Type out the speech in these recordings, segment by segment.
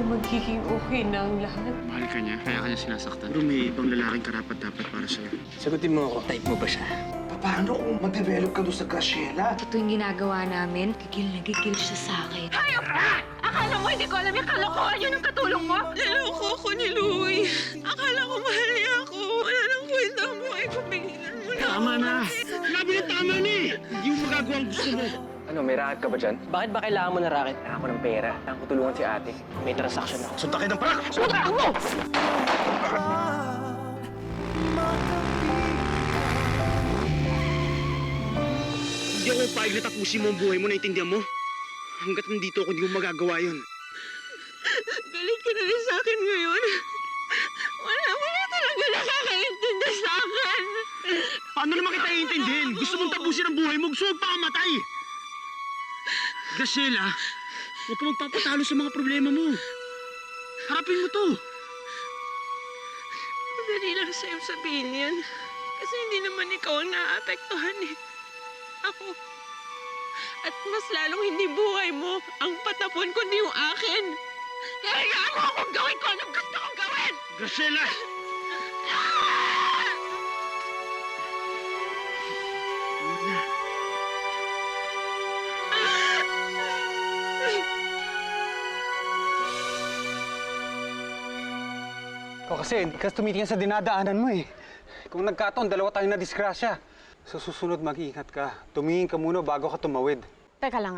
magiging okay na ang lahat. Mahal ka niya, kaya kanya sinasaktan. Pero may ibang lalaking karapat-dapat para sa'yo. Sagutin mo ako. Type mo ba siya? Paano kung mag-develop ka doon sa Graciela? Ito yung ginagawa namin. Gigil na gigil siya sa akin. Hayop ka! Akala mo hindi ko alam yung kalokohan yun ng katulong mo? Naloko ako ni Louie. Akala ko mahal niya ako. Wala nang kwenta ang buhay ko. Pigilan mo na. Tama na! Labi na tama na eh! Hindi mo magagawa ang gusto mo. Ano, may racket ka ba dyan? Bakit ba kailangan mo ng racket? Kailangan ko ng pera. Kailangan ko tulungan si ate. May transaction ako. Sunta kayo ng parak! Sunta mo! Hindi ako paig na tapusin mo ang buhay mo, naintindihan mo? Hanggat nandito ako, hindi mo magagawa yun. Galit ka na rin sa akin ngayon. Wala talaga nakakaintindi sa akin. Paano naman kita iintindihin? Gusto mong tapusin ang buhay mo, gusto mong pakamatay! Graciela, huwag ka magpapatalo sa mga problema mo. Harapin mo to. Madali lang sa'yo sabihin yan. Kasi hindi naman ikaw ang naaapektuhan eh. Ako. At mas lalong hindi buhay mo ang patapon kundi yung akin. Kaya hayaan mo akong gawin ko anong gusto kong gawin! Graciela! Ikaw kasi, hindi ka tumitingin sa dinadaanan mo eh. Kung nagkataon, dalawa tayong nadisgrasya. Sa susunod, mag-iingat ka. Tumingin ka muna bago ka tumawid. Teka lang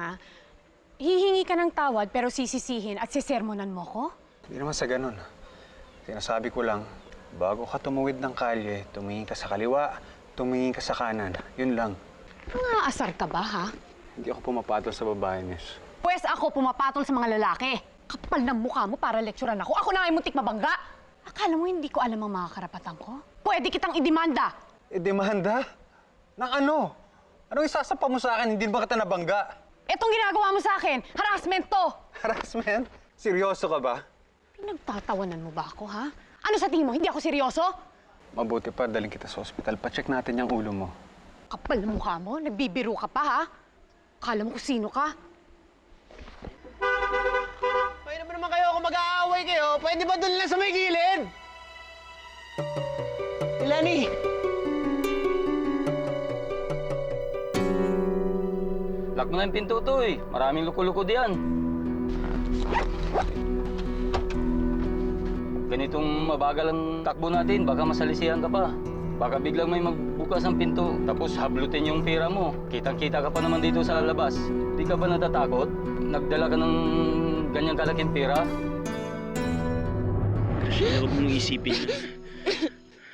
hihingi ka ng tawad pero sisisihin at sisermonan mo ko? Hindi naman sa ganun. Sinasabi ko lang, bago ka tumawid ng kalye, tumingin ka sa kaliwa, tumingin ka sa kanan. Yun lang. Nangaasar ka ba, ha? Hindi ako pumapatol sa babae, miss. Pwes ako pumapatol sa mga lalaki. Kapal ng mukha mo para lekturan ako. Ako na nga yung muntik mabangga. Akala mo hindi ko alam ang mga karapatan ko? Pwede kitang idemanda. Demanda? Nang ano? Anong isasapa mo sa akin? Hindi ba kita nabangga? Etong ginagawa mo sa akin, harassment to. Harassment? Seryoso ka ba? Pinagtatawanan mo ba ako, ha? Ano sa tingin mo, hindi ako seryoso? Mabuti pa, daling kita sa ospital. Pa-check natin yung ulo mo. Kapal ng mukha mo, nagbibiro ka pa, ha? Akala mo kung sino ka? Pwede ba naman kayo kung mag-aaway kayo? Pwede ba doon lang sa may gilid? Lenny! Lock mo na yung pinto to eh. Maraming luko-luko diyan. Ganitong mabagal ang takbo natin, baka masalisihan ka pa. Baka biglang may magbukas ng pinto, tapos hablutin yung pera mo. Kitang-kita ka pa naman dito sa labas. Di ka ba natatakot? Nagdala ka ng ganyang kalaking pera? Graciela, huwag mong isipin yun.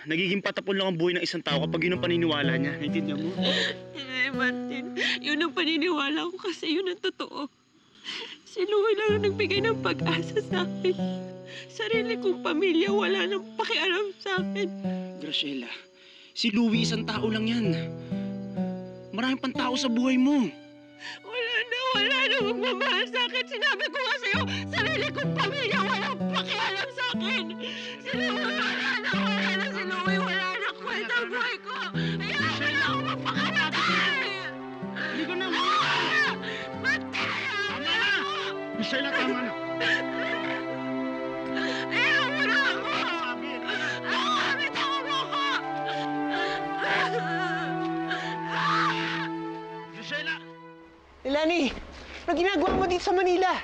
Nagiging patapon lang ang buhay ng isang tao kapag yun ang paniniwala niya. Naintindihan mo? Hindi, Martin. Yun ang paniniwala ko kasi yun ang totoo. Si Louie lang ang nagbigay ng pag-asa sa akin. Sarili kong pamilya, wala nang pakialam sa akin. Graciela, si Louie isang tao lang yan. Maraming pang tao sa buhay mo. Wala na magmamahal sa akin. Sinabi ko nga sa'yo, sarili kong pamilya, walang pakialam sa akin. Si Louie, wala na si Louie, wala na kwenta ang buhay ko. Hayaan mo na ako magpakamatay! Hindi ko na Matay! Tama na! Graciela, tama na. Hayaan mo na ako! Bitawan mo ako! Graciela! Lenny! Ano ginagawa mo dito sa Manila?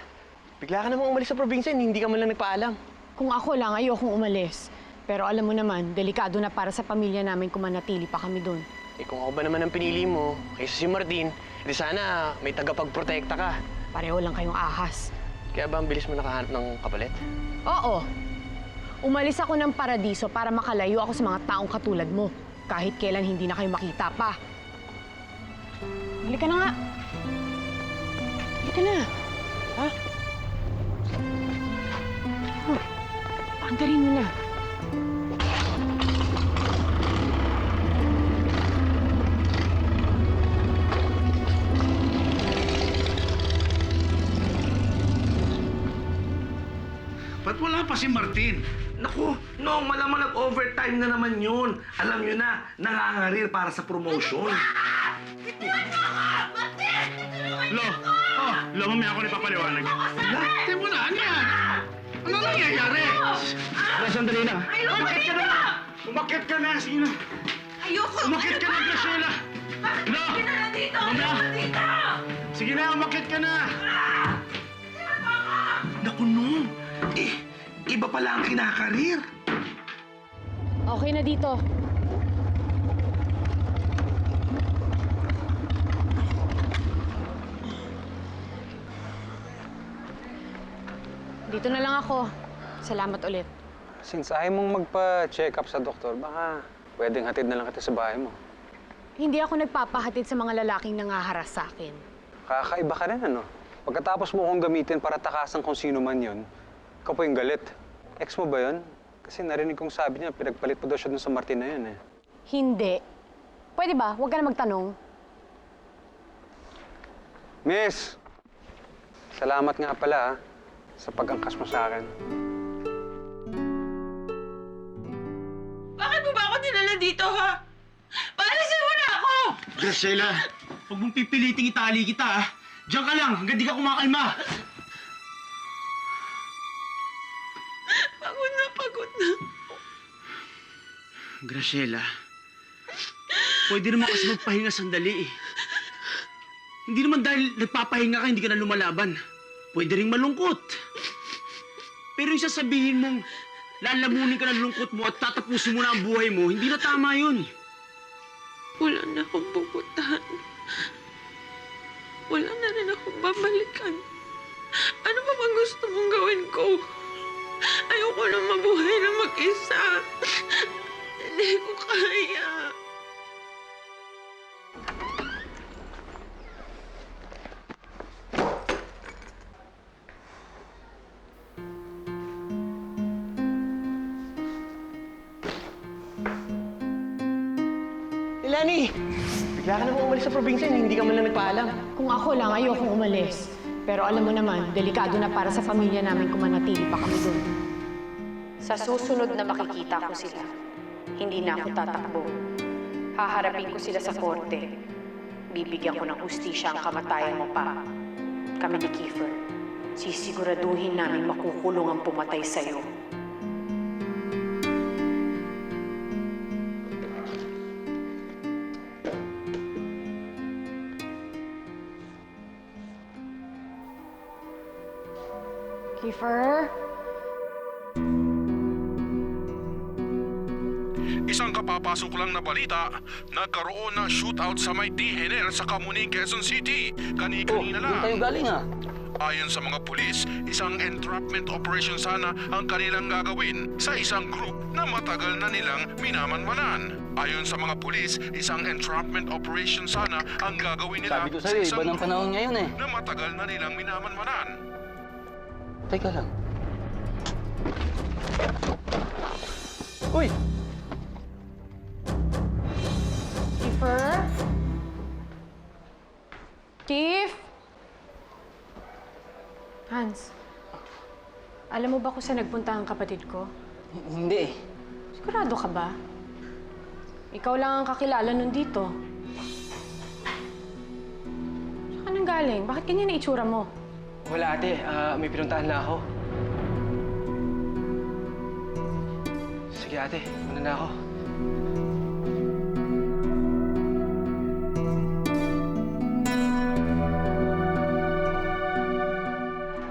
Bigla ka namang umalis sa probinsya, hindi ka man lang nagpaalam. Kung ako lang, ayokong umalis. Pero alam mo naman, delikado na para sa pamilya namin kung manatili pa kami doon. Eh kung ako ba naman ang pinili mo, kaysa si Martin, di sana may tagapagprotekta ka. Pareho lang kayong ahas. Kaya ba ang bilis mo nakahanap ng kapalit? Oo. Umalis ako ng paradiso para makalayo ako sa mga taong katulad mo. Kahit kailan hindi na kayo makita pa. Halika na nga. Halika na. Ha? Paandarin mo na. Ba't wala pa si Martin? Naku, Nong, malamang nag-overtime na naman yun. Alam nyo na, nangangarir para sa promotion. Lo, mamaya ako na ipapaliwanag. Lahat mo na, ano yan? Ano Ano nangyayari? Sandali na. Umakit ka na! Umakit ka na, sige na. Ayoko! Umakit ka na, Graciela. Bakit No! ka na dito? Ano? Dito! Sige na, umakit ka na. Naku, Nong. Iba pala ang kinakarir. Okay na dito. Dito na lang ako. Salamat ulit. Since ayaw mong magpa-check up sa doktor, baka pwedeng hatid na lang kita sa bahay mo. Hindi ako nagpapahatid sa mga lalaking nangaharas sa akin. Kakaiba ka rin, ano? Pagkatapos mo kong gamitin para takasan kung sino man yun, ikaw pa yung galit. Ex mo ba yun? Kasi narinig kong sabi niya, pinagpalit mo daw siya dun sa Martin na yun, eh. Hindi. Pwede ba? Huwag ka na magtanong. Miss! Salamat nga pala, ha, sa pag-angkas mo sa akin. Bakit mo ba ako dinala dito, ha? Paalisin mo na ako! Graciela, huwag mong pipiliting itali kita, ah. Diyan ka lang, hanggang di ka kumakalma. Pagod na. Graciela, pwede naman kasi magpahinga sandali, eh. Hindi naman dahil nagpapahinga ka, hindi ka na lumalaban. Pwede ring malungkot. Pero yung sasabihin mong lalamunin ka ng lungkot mo at tatapusin mo na ang buhay mo, hindi na tama yun. Wala na akong pupuntahan. Wala na rin akong babalikan. Ano pa bang gusto mong gawin ko? Ayoko na mabuhay na mag-isa. Hindi ko kaya. Lenny! Bigla ka namang umalis sa probinsya, hindi ka man lang nagpaalam. Kung ako lang, ayokong umalis. Pero alam mo naman, delikado na para sa pamilya namin kung manatili pa kami doon. Sa susunod na makikita ko sila, hindi na ako tatakbo. Haharapin ko sila sa korte. Bibigyan ko ng hustisya ang kamatayan mo pa. Kami ni Kiefer, sisiguraduhin namin makukulong ang pumatay sa'yo. Kiefer? Isang kapapasok lang na balita, nagkaroon ng shootout sa may Tihener sa Kamuning, Quezon City. Kani-kanina lang. Doon tayo galing, ha? Ayon sa mga pulis, isang entrapment operation sana ang kanilang gagawin sa isang group na matagal na nilang minamanmanan. Ayon sa mga pulis, isang entrapment operation sana ang gagawin nila Sabi ko sa'yo, sa iba ng isang panahon group ngayon, eh. na matagal na nilang minamanmanan. Teka lang. Uy! Kiefer? Chief? Hans, alam mo ba kung saan nagpunta ang kapatid ko? Hindi, eh. Sigurado ka ba? Ikaw lang ang kakilala nun dito. Saan ka nang galing? Bakit ganyan na itsura mo? Wala ate, may pinuntahan na ako. Sige ate, muna na ako.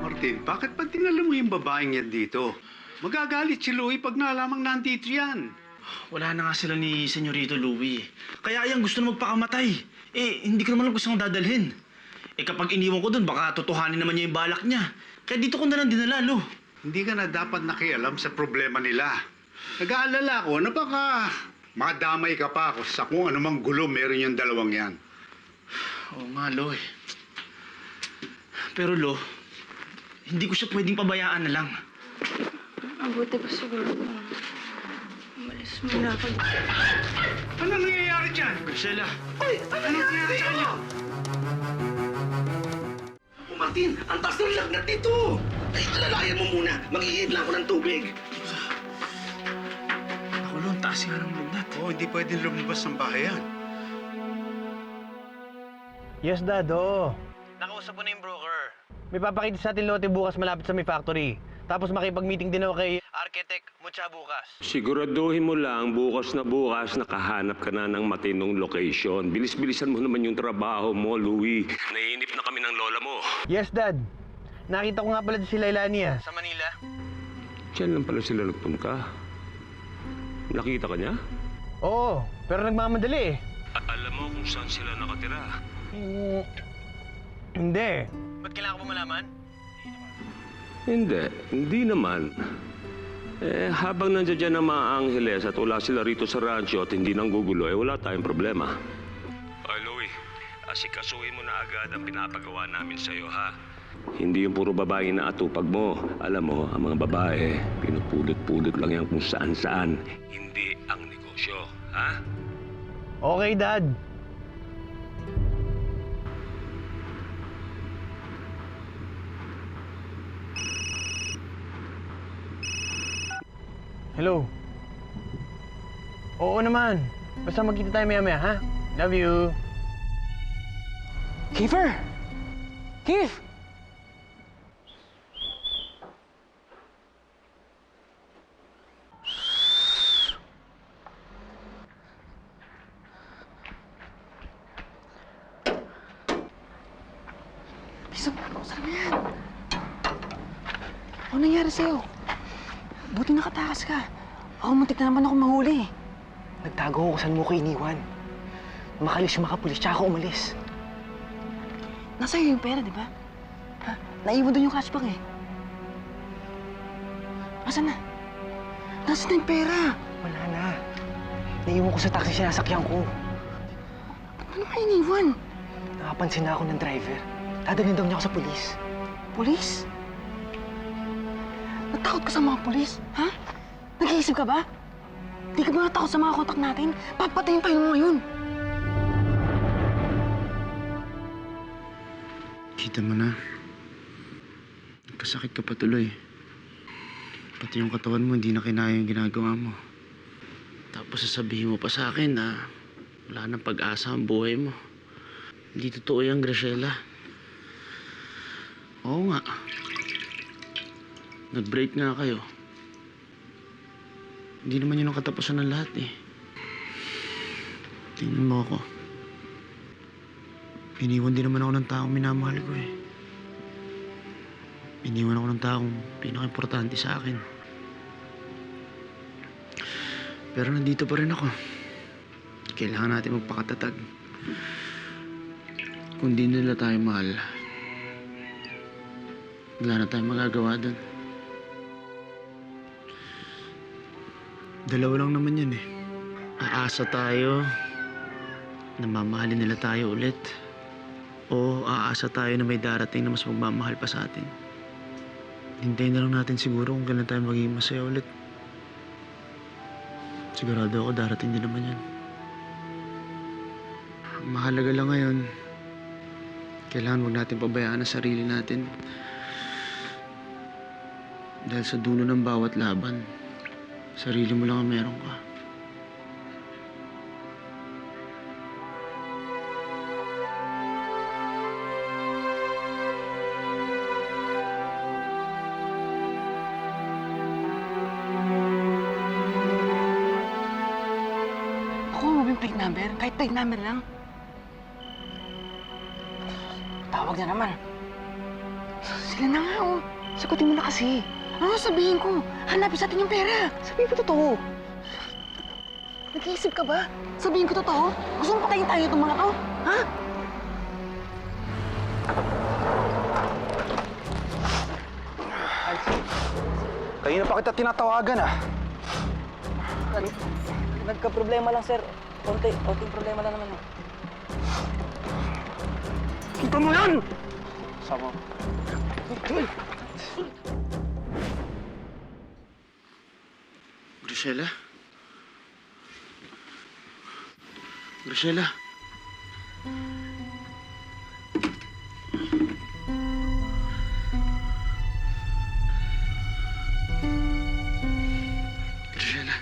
Martin, bakit pa dinala mo yung babaeng yan dito? Magagalit si Louie pag nalamang nandito yan. Wala na nga sila ni Senyorito Louie. Kaya yan, gusto na magpakamatay. Eh, hindi ko naman alam gusto kong dadalhin. Eh, kapag iniwan ko doon, baka totohanin naman niya yung balak niya. Kaya dito ko na lang dinala, Lo. Hindi ka na dapat nakialam sa problema nila. Nag-aalala ko na baka madamay ka pa ako sa kung anumang gulo meron yung dalawang yan. Oo nga, Lo, eh. Pero, Lo, hindi ko siya pwedeng pabayaan na lang. Mabuti pa siguro kung umalis muna ako. Ano nangyayari dyan? Graciela, Ano nangyayari sa kanya? Oh, Martin, ang taas ng lagnat dito. Ay, alalayan mo muna. Mag-iid lang ako ng tubig. ako, Lo, ang taas nga ng lagnat. Oh, hindi pwedeng lumabas ng bahay yan. Yes, Dado. Nakausap ko na yung broker. May papakita sa atin lote bukas malapit sa may factory. Tapos makipag-meeting din ako kay Architect Mucha bukas. Siguraduhin mo lang bukas nakahanap ka na ng matinong location. Bilis-bilisan mo naman yung trabaho mo, Louie. Naiinip na kami ng lola mo. Yes, Dad. Nakita ko nga pala si Lailani sa Manila. Diyan lang pala sila nagpunta. Nakita ka niya? Oo, pero nagmamadali eh. Alam mo kung saan sila nakatira? Hindi. Ba't kailangan ko malaman? Hindi naman. Habang nandiyan dyan ang mga Angeles at wala sila rito sa rancho at hindi nang gugulo, wala tayong problema. Ay, Louie, asikasuhin mo na agad ang pinapagawa namin sa'yo, ha? Hindi yung puro babae na atupag mo. Alam mo, ang mga babae, pinupulot-pulot lang yan kung saan-saan. Hindi ang negosyo, ha? Okay, Dad. Hello? Oo naman. Basta magkita tayo maya-maya, ha? Love you. Kiefer! Keith! Bisa, saan na yan? Ano nangyari sa'yo? Buti nakatakas ka. Ako muntik na naman ako mahuli. Nagtago ako saan mo ko iniwan. Makalis yung makapulis, tsaka ako umalis. Nasa'yo yung pera, di ba? Ha? Naiwan doon yung cashback eh. Nasaan na? Nasaan na yung pera? Wala na. Naiwan ko sa taxi sinasakyan ko. Ano ka iniwan? Nakapansin na ako ng driver. Dadalhin daw niya ako sa pulis. Pulis? Natakot ka sa mga pulis? Ha? Nag-iisip ka ba? Di ka ba natakot sa mga kontak natin? Papatayin tayo mo ngayon. Kita mo na. Nagkasakit ka pa tuloy. Pati yung katawan mo, hindi na kinaya yung ginagawa mo. Tapos sasabihin mo pa sa akin na wala nang pag-asa ang buhay mo. Hindi totoo yan, Graciela. Oo nga. Nag-break nga kayo. Hindi naman yun ang katapusan ng lahat eh. Tingnan mo ako. Iniwan din naman ako ng taong minamahal ko eh. Iniwan ako ng taong pinaka-importante sa akin. Pero nandito pa rin ako. Kailangan natin magpakatatag. Kung di nila tayo mahal, wala na tayong magagawa doon. Dalawa lang naman yun eh. Aasa tayo na mamahalin nila tayo ulit. O aasa tayo na may darating na mas magmamahal pa sa atin. Hintayin na lang natin siguro kung kailan tayo magiging masaya ulit. Sigurado ako darating din naman yan. Ang mahalaga lang ngayon, kailangan wag natin pabayaan ang sarili natin. Dahil sa dulo ng bawat laban, sarili mo lang ang meron ka. Ako mo yung plate number? Kahit plate number lang. Tawag na naman. Sila na nga, oh. Sagutin mo na kasi. Ano sabihin ko? Hanapin sa atin yung pera. Sabihin ko totoo. Nag-iisip ka ba? Sabihin ko totoo? Gusto mo patayin tayo itong mga to? Ha? Kanina pa kita tinatawagan ah. Nagka-problema lang, sir. Konting problema lang naman. Kita mo yan! Sama. Graciela? Graciela? Graciela?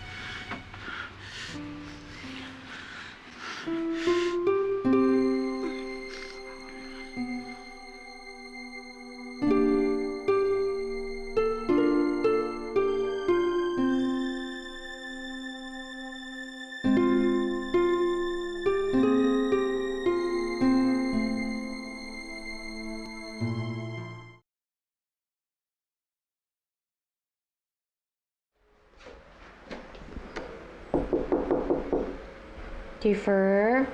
Kiefer?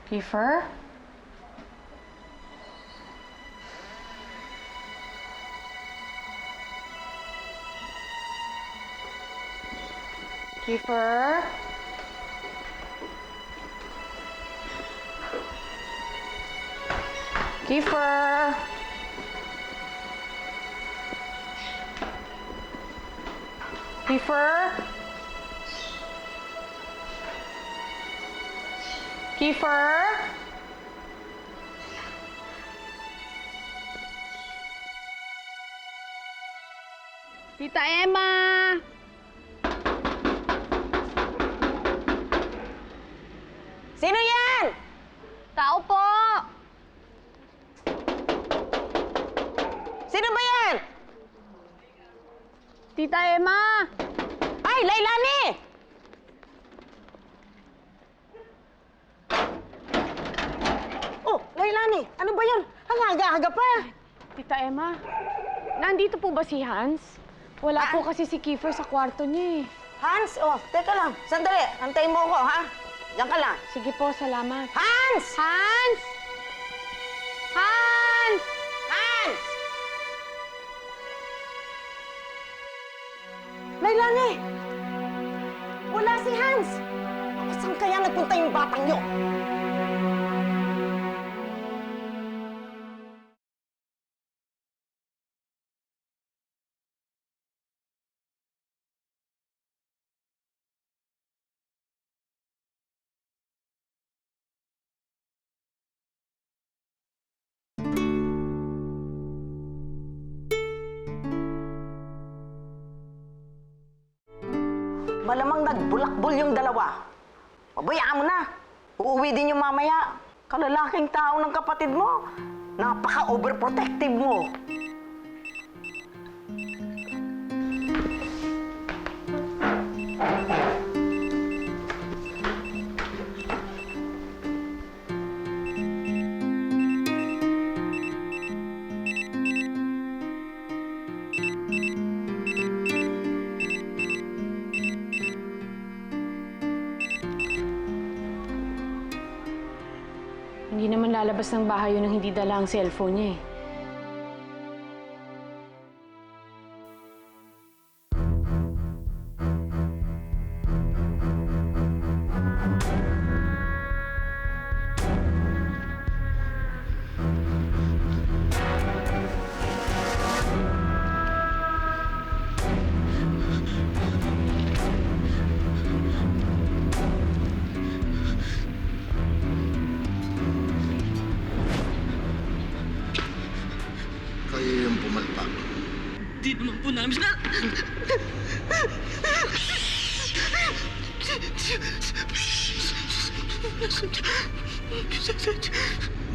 Kiefer? Kiefer? Kiefer? Kiefer? Kiefer? Tita Emma! Sino yan? Tao po! Sino ba yan? Tita Emma! Ay, Lailani! Oh, Lailani, ano ba yan? Ang aga-aga pa. Tita Emma, nandito po ba si Hans? Wala po kasi si Kiefer sa kwarto niya eh. Hans, oh, teka lang. Sandali, antayin mo ko, ha? Diyan ka lang. Sige po, salamat. Hans! Hans! Hans! Hans! Lailani! Wala si Hans! Saan kaya nagpunta yung batang yun? Malamang nagbulakbol yung dalawa. Pabayaan mo na. Uuwi din yung mamaya. Kalalaking tao ng kapatid mo. Napaka-overprotective mo. Hindi naman lalabas ng bahay yun nang hindi dala ang cellphone niya eh. Kayo yung pumalpak. Di naman po namin na...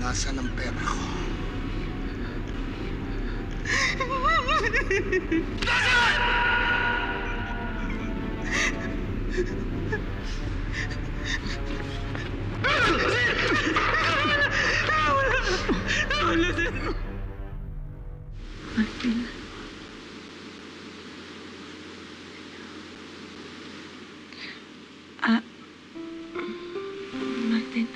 Nasaan ang pera ko? Wala din. Martin. Martin.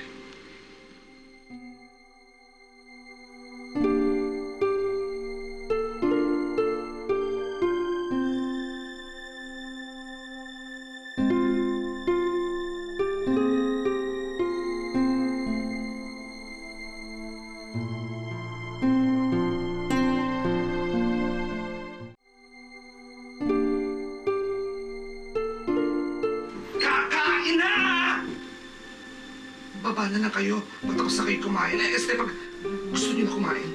Kakain na! Baba na lang kayo. Matapos na kayo kumain. Pag gusto niyo na kumain.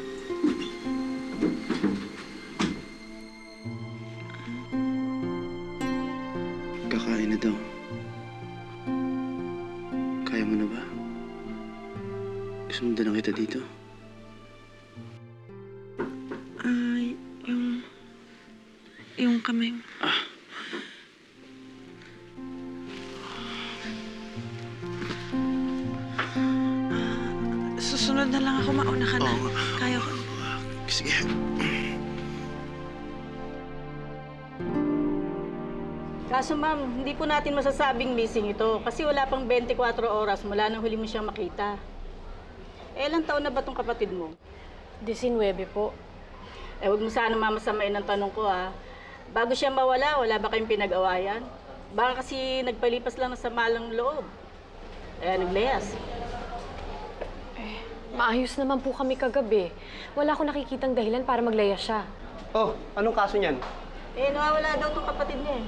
Kakain na daw. Kaya mo na ba? Gusto mo dalang kita dito? Yung kamay mo. Susunod na lang ako. Mauna ka na. Oo. Kaya ko. Sige. Kaso ma'am, hindi po natin masasabing missing ito kasi wala pang 24 oras mula nang huli mo siyang makita. Ilang taon na ba tong kapatid mo? 19 po. Huwag mo sana mamasamain ang tanong ko Bago siya mawala, wala ba kayong pinag-awayan? Baka kasi nagpalipas lang ng sama ng loob. Nagleyas. Maayos naman po kami kagabi. Wala akong nakikitang dahilan para maglaya siya. Oh, anong kaso niyan? Nawawala daw tong kapatid niya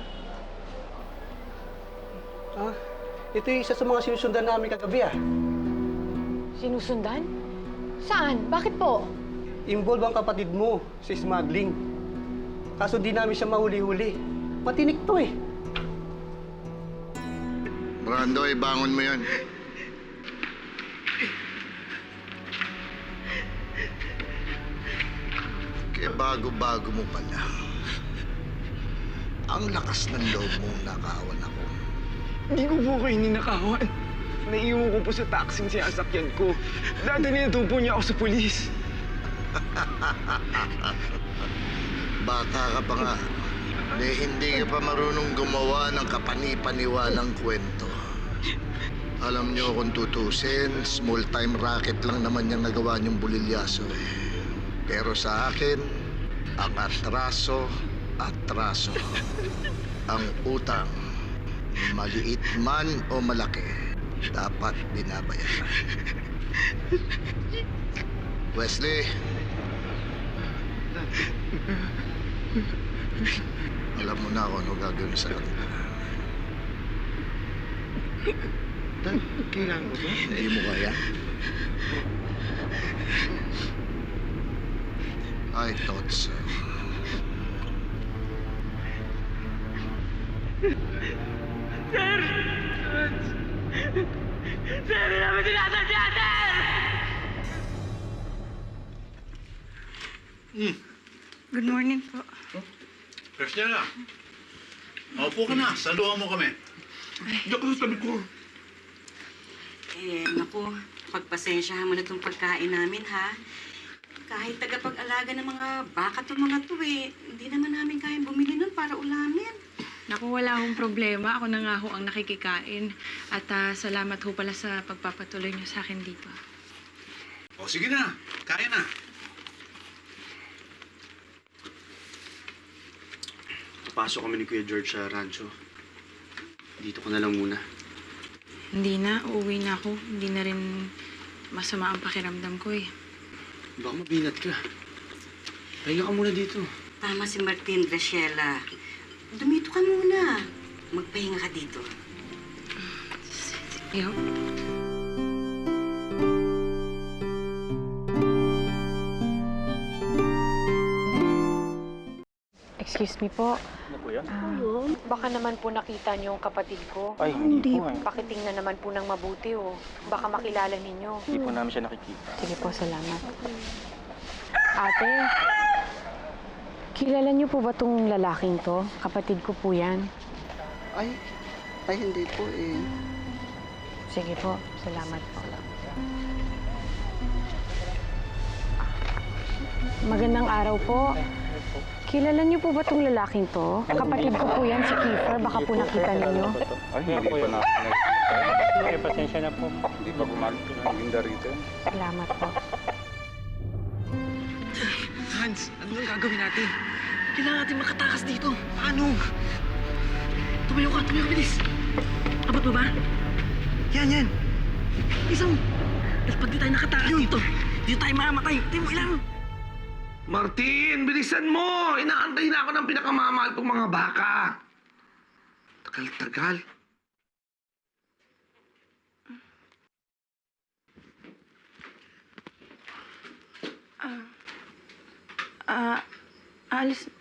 Ito yung isa sa mga sinusundan namin kagabi Sinusundan? Saan? Bakit po? Involved ang kapatid mo sa smuggling. Kaso di namin siya mahuli-huli. Matinik to Brando, bangon mo yun. Kaya bago-bago mo pala. Ang lakas ng loob mong nakawan ako. Hindi ko po kayo ninakawan. Naiiwan ko po sa taxing sinasakyan ko. Dadalhin po niya ako sa pulis. Bata ka pa nga. Hindi ka pa marunong gumawa ng kapani-paniwalang kwento. Alam niyo kung tutusin, small-time racket lang naman yung nagawa niyong bulilyaso Pero sa akin, ang atraso. Ang utang, maliit man o malaki, dapat binabayaran. Wesley, alam mo na kung ano gagawin sa kanila. Kailangan mo ba? Hindi mo kaya? I thought so. Sir, hindi namin sinasadya, sir! Good morning po. Christiana, maupo ka na. Saluhan mo kami. Diyan ka sa tabi ko. Naku, pagpasensyahan mo na itong pagkain namin, ha? Kahit tagapag-alaga ng mga baka to mga to, hindi naman namin kayang bumili nun para ulamin. Naku, wala akong problema. Ako na nga ho ang nakikikain. At salamat ho pala sa pagpapatuloy niyo sa akin dito. O sige na, kaya na. Papasok kami ni Kuya George sa rancho. Dito ko na lang muna. Hindi na, uuwi na ako. Hindi na rin masama ang pakiramdam ko Baka mabinat ka. Pahinga ka muna dito. Tama si Martin, Graciela. Dumito ka muna. Magpahinga ka dito. Iyo. Excuse me po. Ano po yan? Baka naman po nakita niyo yung kapatid ko. Ay, hindi po Pakitingnan naman po ng mabuti Baka makilala ninyo. Hindi po namin siya nakikita. Sige po, salamat. Ate, kilala niyo po ba tong lalaking to? Kapatid ko po yan. Ay hindi po Sige po, salamat po. Magandang araw po. Kilala niyo po ba tong lalaking to? Kapatid ko po yan, si Kiefer. Baka po nakita ninyo. Ay, hindi po na nakikita. Ay, pasensya na po. Hindi pa bumalik po ng linda rito. Salamat po. Hans, ano ang gagawin natin? Kailangan natin makatakas dito. Paano? Tumayo ka, bilis. Abot mo ba? Yan. Isang, pag di tayo nakatakas dito, di tayo mamamatay. Tayo mo ilang. Martin, bilisan mo! Inaantay na ako ng pinakamamahal kong mga baka. Tagal-tagal.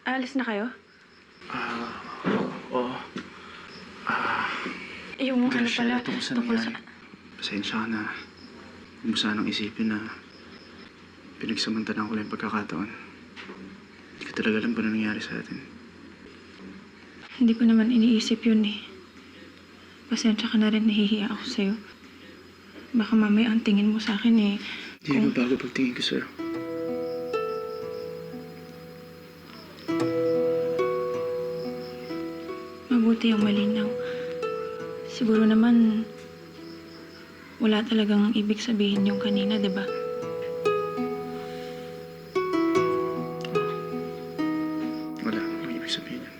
Alis na kayo? Oo. Yung ano pala, tungkol sa tungkol nangyari. Pasensya ka na. Huwag mo sanang isipin na pinagsamantalan ko lang yung pagkakataon. Hindi ko talaga alam kung ano nangyari sa atin. Hindi ko naman iniisip yun Pasensya ka na rin, nahihiya ako sa'yo. Baka mamaya ang tingin mo sa akin Hindi na bago pagtingin ko sa'yo. Mabuti mabuti ang malinaw. Siguro naman, wala talagang ibig sabihin yung kanina, di ba? Wala. Ang ibig sabihin yan.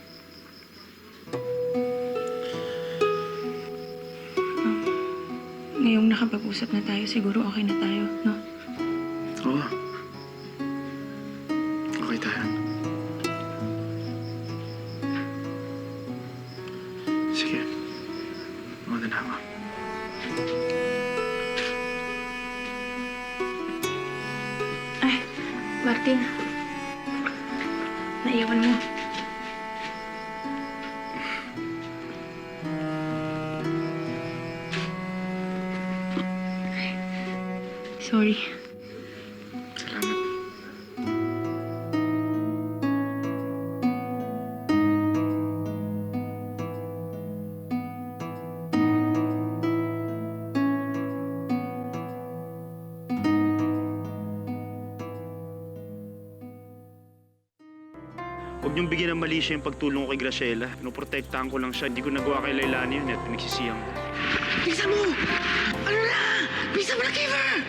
Ngayong nakapag-usap na tayo, siguro okay na tayo, no? Oo. Okay tayo. Sige. Muna na ako. Ay, Martin. Naiwan mo. Sorry. Salamat. Huwag niyong bigyan ng mali siya yung pagtulong ko kay Graciela. Pinoprotektahan ko lang siya. Hindi ko nagawa kay Lailani yun at pinagsisiyang ko. Bisa mo! Ano na? Bisa mo na, Kiefer!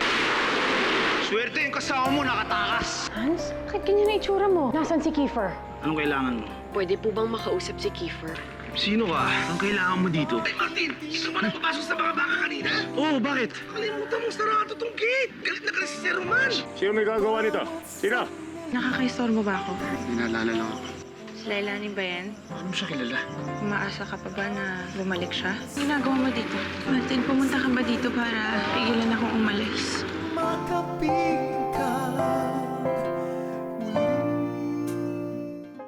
Swerte yung kasama mo, nakatakas! Hans, bakit ganyan na itsura mo? Nasaan si Kiefer? Anong kailangan mo? Pwede po bang makausap si Kiefer? Sino ka? Anong kailangan mo dito? Ay, Martin! Ikaw ba nagpapasok sa mga baka kanina? Oo, bakit? Kalimutan mong sarado tong gate! Galit na galit si Sir Roman! Sino may gagawa nito? Sino? Nakaka-istorbo ba ako? Inaalala lang ako. Si Lailani ba yan? Ano siya kilala? Umaasa ka pa ba na bumalik siya? Ginagawa mo dito? Martin, pumunta ka ba dito para pigilan akong umalis? Makaping ka